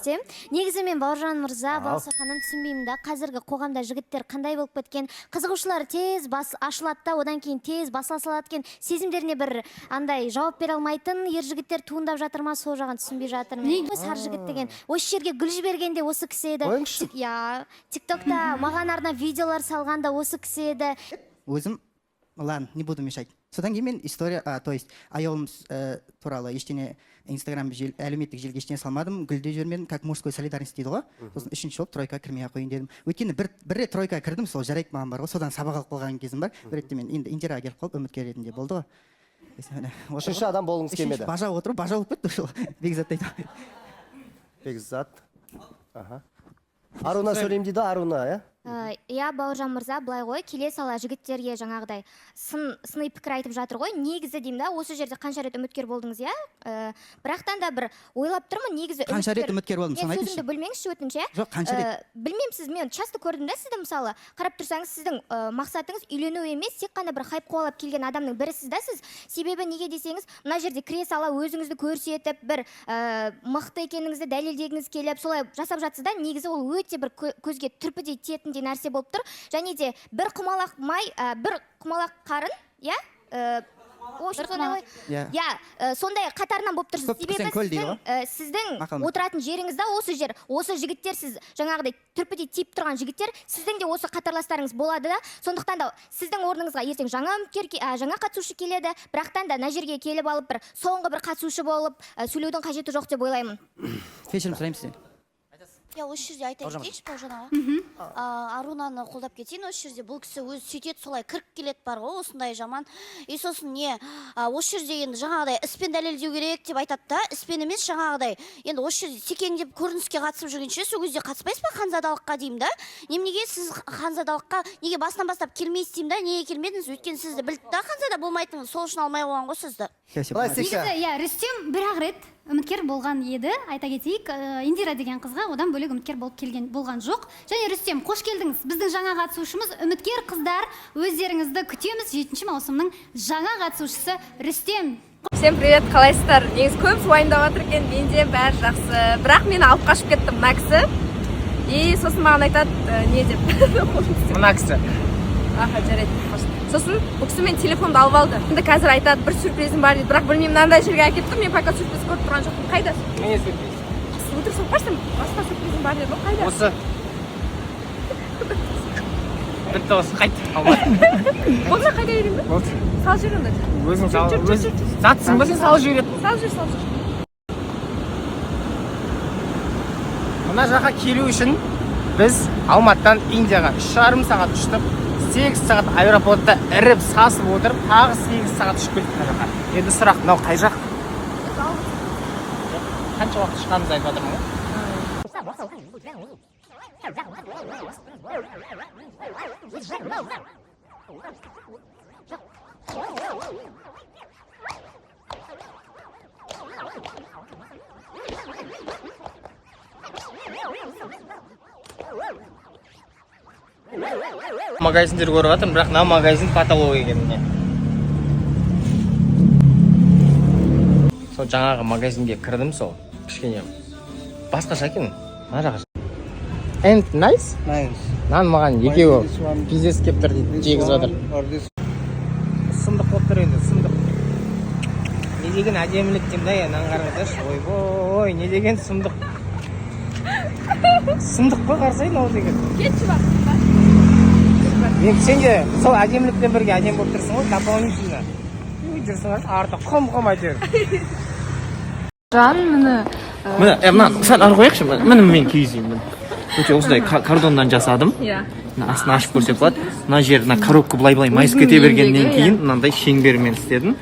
кетсем, негізі мен Бауыржан мырза, Балса ханым түсінбеймін да, қазіргі қоғамда жігіттер қандай болып кеткен, қызығушылары тез ашылады да, одан кейін тез басыла салады екен, сезімдеріне бір андай жауап бере алмайтын ер жігіттер туындап жатыр ма, сол жағын түсінбей жатырмын. Сары жігіт деген осы жерге гүл жібергенде осы кісі еді. ТикТокта маған арнап видеолар салғанда осы кісі еді. Өзім, ладно, не буду мешать. Содан кейін мен история, то есть аяулым туралы ештеңе Инстаграм әлеуметтік желіге ештеңе салмадым, гүлде жүрмедім, как мужской солидарность дейді ғой. Сосын үшінші болып тройка кірмей қойын дедім. Өйткені бір рет тройка кірдім, сол жарайды маған бар ғой, содан сабақ алып қалған кезім бар. Бір ретте мен енді Индираға келіп қалып үміткер ретінде болды ғой. Үшінші адам болғыңыз келмеді. Бажа отырып, бажа болып кетті сол Бекзат дейді. Бекзат. Аруна сөйлеймін дейді, Аруна, иә? Иә, Бауыржан мырза, былай ғой, келе сала жігіттерге жаңағыдай сыни пікір айтып жатыр ғой. Негізі деймін да, осы жерде қанша рет үміткер болдыңыз, иә? Бірақтан да бір ойлап тұрмын, негізі үміткер. Қанша рет үміткер болдым, соны айтыңызшы. Сөзімді бөлмеңізші өтініш, иә? Жоқ, қанша рет? Білмеймін, сіз, мен часто көрдім да сізді, мысалы, қарап тұрсаңыз, сіздің мақсатыңыз үйлену емес, тек қана бір хайп қуалап келген адамның бірісіз да сіз. Себебі неге десеңіз, мына жерде кіре сала өзіңізді көрсетіп, бір мықты екеніңізді дәлелдегіңіз келіп, солай жасап жатсыз да, негізі ол өте бір көзге түрпідей тиетіндей нәрсе болып тұр. Және де бір құмалақ қарын, иә? Сондай қатарынан болып тұрсыз. Себебі сіздің отыратын жеріңізде осы жер, осы жігіттер, сіз жаңағыдай түрпідей тиіп тұрған жігіттер, сіздің де осы қатарластарыңыз болады да. Сондықтан да сіздің орныңызға ертең жаңа қатысушы келеді, бірақтан да мына жерге келіп алып бір соңғы бір қатысушы болып сөйлеудің қажеті жоқ деп ойлаймын. Кешірім сұраймын сізден. Осы жерде айта кетейінші Бауыржан аға. Арунаны қолдап кетейін, осы жерде бұл кісі өзі сөйтеді, солай кіріп келеді бар ғой, осындай жаман. Сосын не, осы жерде енді жаңағыдай іспен дәлелдеу керек деп айтады да, іспен емес жаңағыдай. Енді осы жерде секеңдеп көрініске қатысып жүргенше, сол кезде қатыспайсыз ба ханзадалыққа деймін да? Неменеге сіз ханзадалыққа неге басынан бастап келмейсіз деймін да, неге келмедіңіз? Өйткені сізді білді да ханзада болмайтыныңыз, сол үшін алмай қойған ғой сізді. Рүстем бір-ақ рет үміткер болған еді, айта кетейік, Индира деген қызға одан бөлек үміткер болып болған жоқ. Және Рүстем, қош келдіңіз. Біздің жаңа қатысушымыз үміткер қыздар, өздеріңізді күтеміз. 7 маусымның жаңа қатысушысы Рүстем. Всем привет, қалайсыздар? Негіз көп уайымдап жатыр екен, менде бәрі жақсы. Бірақ мені алып қашып кетті мына кісі. И сосын маған айтады, не деп? Мына кісі. Аха, жарайды. Сосын бұл кісі мен телефонды алып алды. Енді қазір айтады, бір сюрпризім бар дейді. Бірақ білмеймін, мынандай жерге әкетті, мен пока сюрприз көріп тұрған жоқпын. Қайда? Не сюрприз? Өтірік соқпайсың, басқа сюрпризім бар деді. Қайда? Осы. Бітті осы, қайт. Алмады. Болса қайда берейін бе? Болды. Сал жер онда. Өзің сал. Затсың ба сен салып жібереді. Салып жүр. Мына жаққа келу үшін біз Алматыдан Индияға 3,5 сағат ұштық. 8 сағат аэропортта іріп сасып отырып, тағы 8 сағат ұшып келдік мына жаққа. Енді сұрақ, мынау қай жақ? Қанша уақыт ұшқанымызды айтып жатырмын ғой? Магазиндер көріп жатырмын, бірақ мына магазин потолок екен міне. Сол жаңағы магазинге кірдім, сол кішкене басқаша екен. Мына жағы. And nice? Nice. Нан маған екеуі пиздес кеп тұр дейді, жегізіп жатыр. Сындық болып тұр енді, сындық. Не деген әдемілік деймін да, нан қараңыздаршы. Ойбой, не деген сындық. Сындық қой, қарсайын ол деген. Кетші бақ. Сен де сол әдемілікпен бірге әдем болып тұрсың ғой, дополнительно. Жүрсің арты құм әйтеуір. Жан, Міне, сәл ары қояйықшы, міне мен киіз деймін. Өте осындай кардоннан жасадым. Астын ашып көрсе болады. Мына жер, коробка былай майыс кете бергеннен кейін мынандай шеңбермен істедім.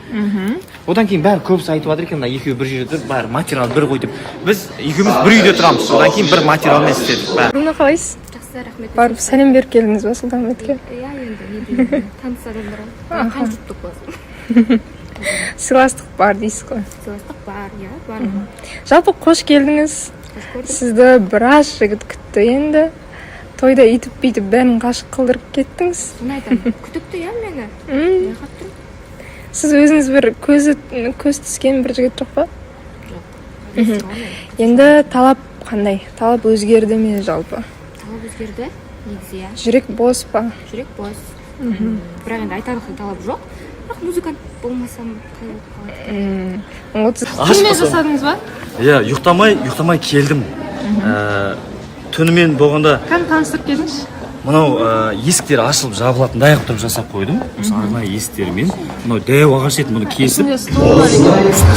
Одан кейін бәрі көбісі айтып жатыр екен, екеуі бір жерде тұр, бәрі материал бір ғой деп. Біз екеуміз бір үйде тұрамыз. Одан кейін бір материалмен істедік. Руна қалайсыз? Жақсы, рахмет. Барып сәлем беріп келдіңіз ба Сұлтанбекке? Иә, енді таныс адамдар. Қаншықтық болсын. Сыйластық бар дейсіз ғой. Сыйластық бар, иә, бар. Жалпы қош келдіңіз. Сізді біраз жігіт күтті енді. Тойда үйтіп-бүйтіп бәрін ғашық қылдырып кеттіңіз. Соны айтамын. Күтікті, иә, мені. Сіз өзіңіз бір көз түскен бір жігіт жоқ па? Жоқ. Енді талап қандай? Талап өзгерді ме жалпы? Талап өзгерді негізі, иә. Жүрек бос па? Жүрек бос. Бірақ енді айтарлықтай талап жоқ. Бірақ музыкант болмасам қалай болады? Түнімен жасадыңыз ба? Иә, ұйықтамай келдім. Түнімен болғанда Кән таныстырып келдіңіз? мынау есіктер ашылып жабылатындай қылып тұрып жасап қойдым. Осы арнайы есіктермен. Мынау дәу ағаш етін мұны кесіп.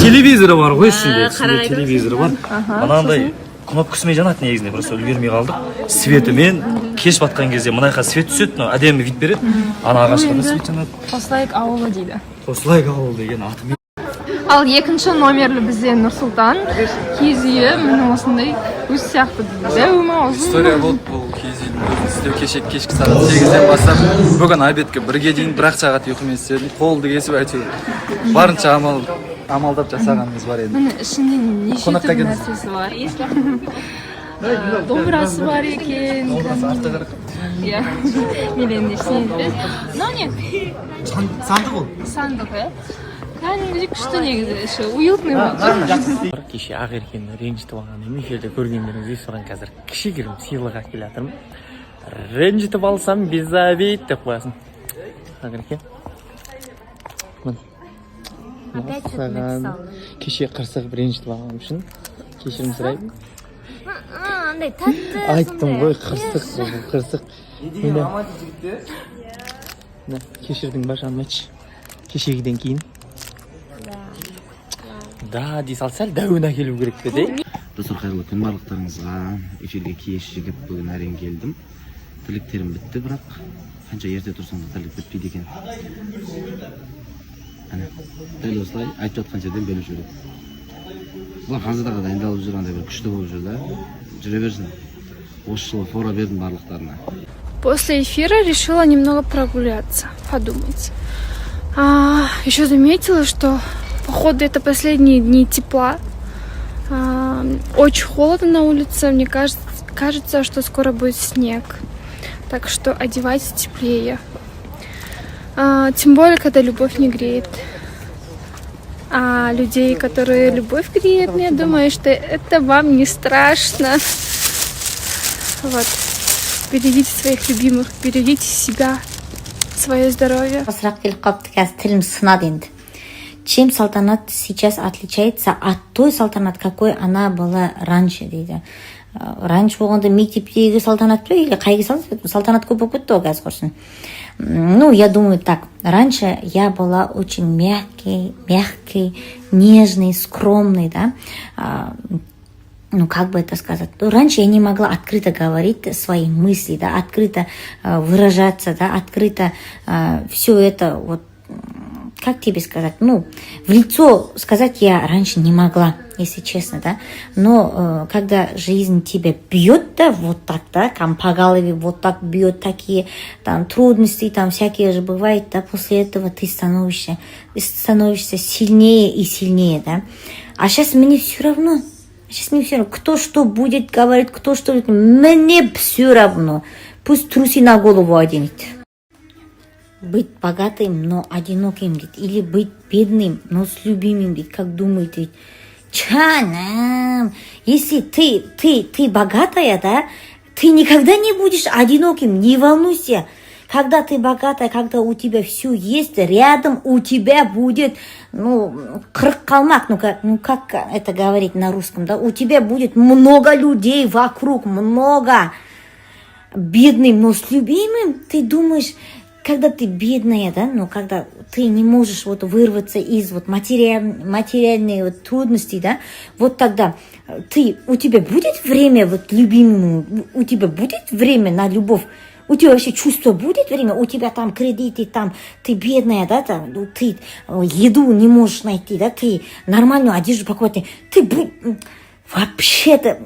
Телевизоры бар ғой ішінде. Телевизоры бар. Анандай кнопкасымен жанады негізінде, просто үлгермей қалдық. Светімен кеш батқан кезде мына жаққа свет түседі, мынау әдемі вид береді. Ана ағашқа да свет жанады. Қослайық ауылы дейді. Қослайық ауылы деген атымен. Ал екінші номерлі бізде Нұрсұлтан. Киіз үйі міне осындай өз сияқты дәу ма ұзын? История болды бұл киіз үйдің өзін істеу кешкі сағат 8-ден бастап бүгін обедке 1-ге дейін 1 сағат ұйқымен істедім. Қолды кесіп әйтеуір барынша амалдап жасағанымыз бар еді. Міне ішінде неше түрлі нәрсесі бар. Домбырасы бар екен. Иә. Мен енді ішінде. Мынау не? Сандық ол. Сандық, иә? Кәдімгідей күшті негізі, іші уютный болды. Кеше Ақеркені ренжітіп алғанын эфирде көргендеріңіз соған қазір кішігірім сыйлық алып келе жатырмын. Ренжітіп алсам без обид деп қоясың. Ақерке. Саған кеше қырсығып ренжітіп алғаным үшін кешірім сұраймын. Андай тәтті. Айттым ғой, қырсық. Кешірдің ба жаным айтшы? Кешегіден кейін. Да, дей салсал, дәуіне келу керек пе, де? Достар, қайырлы күн барлықтарыңызға. Эфирге кеш жігіп бүгін әрең келдім. Тілектерім бітті, бірақ қанша ерте тұрсам да тілек бітпейді екен. Әне, дәл осылай айтып жатқан жерден бөліп жүреді. Бұлар қазірдағы дайындалып жүргенде бір күшті болып жүр да. Жүре берсін. Осы жылы фора бердім барлықтарына. После эфира решила немного прогуляться, подумать. Еще заметила, что походу это последние дни тепла. Очень холодно на улице, мне кажется, что скоро будет снег. Так что одевайтесь теплее. Тем более, когда любовь не греет. А людей, которые любовь греет, я думаю, что это вам не страшно. Вот. Берегите своих любимых, берегите себя, свое здоровье. Чем салтанат сейчас отличается от той салтанат, какой она была раньше, дейді. Раньше болғанда мектептегі салтанат па или қайғы салтанат көп болып кетті ғой қазір құрсын. Ну, я думаю так. Раньше я была очень мягкий, нежный, скромный, да. Ну, как бы это сказать? Раньше я не могла открыто говорить свои мысли, да, открыто выражаться, да, открыто все это вот, как тебе сказать, ну, в лицо сказать я раньше не могла, если честно, да, но когда жизнь тебя бьет, да, вот так, да, там по голове вот так бьет, такие там трудности, там всякие же бывают, да, после этого ты становишься сильнее и сильнее, да, а сейчас мне все равно, кто что будет говорить, кто что будет, мне все равно, пусть трусы на голову оденет. Быть богатым, но одиноким, или быть бедным, но с любимым, как думаете, чанам, если ты богатая, да, ты никогда не будешь одиноким, не волнуйся. Когда ты богатая, когда у тебя все есть, рядом у тебя будет, ну, крык-калмак, ну как это говорить на русском, да, у тебя будет много людей вокруг, много. Бедным, но с любимым, ты думаешь, когда ты бедная, да, ну, когда ты не можешь вот вырваться из вот материальной вот трудностей, да, вот тогда у тебя будет время вот любимому, у тебя будет время на любовь, у тебя вообще чувство будет время, у тебя там кредиты, там, ты бедная, да, там, ты еду не можешь найти, да, ты нормальную одежду покупать, ты вообще-то...